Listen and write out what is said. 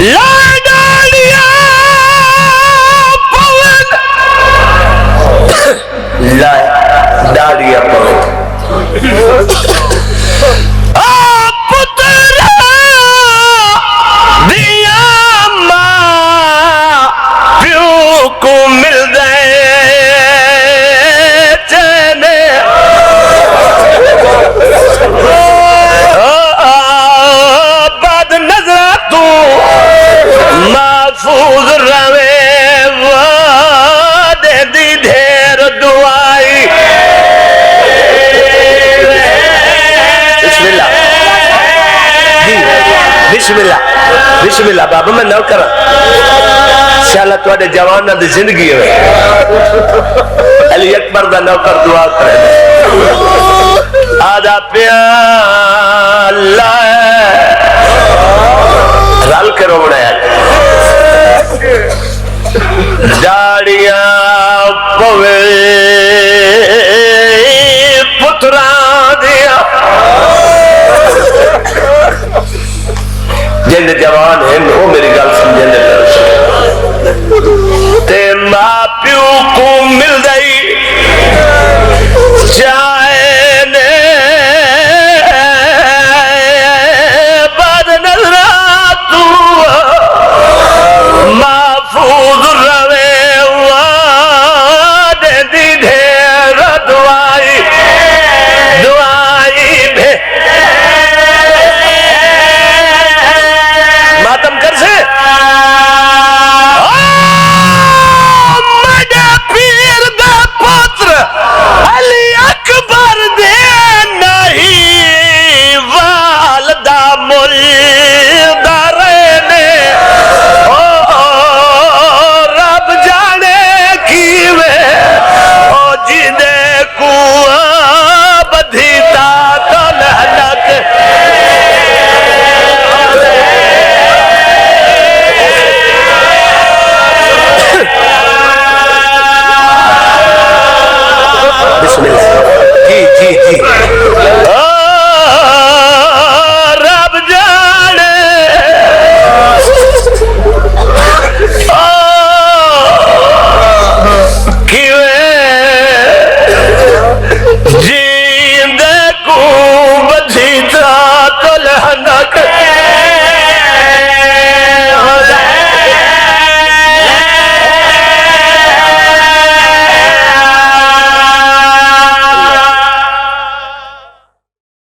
लाडालिया पवन लाडालिया पवन पुत्र दिया मां प्यो को मिल गए चने बाद नजर तू महफूज रवे वादे दी ढेर दुआई बिस्मिल्लाह जी बिस्मिल्लाह बिस्मिल्लाह बाबा मैं न करा शाला तुहाडे जवानां दी जिंदगी है अली अकबर दा नौकर दुआ करे आदा प्याला रल के रोना है दाड़ियां पवे पुत्रा दिया जिन जवान है वो मेरी गल समझे ते मां प्यो को मिल गई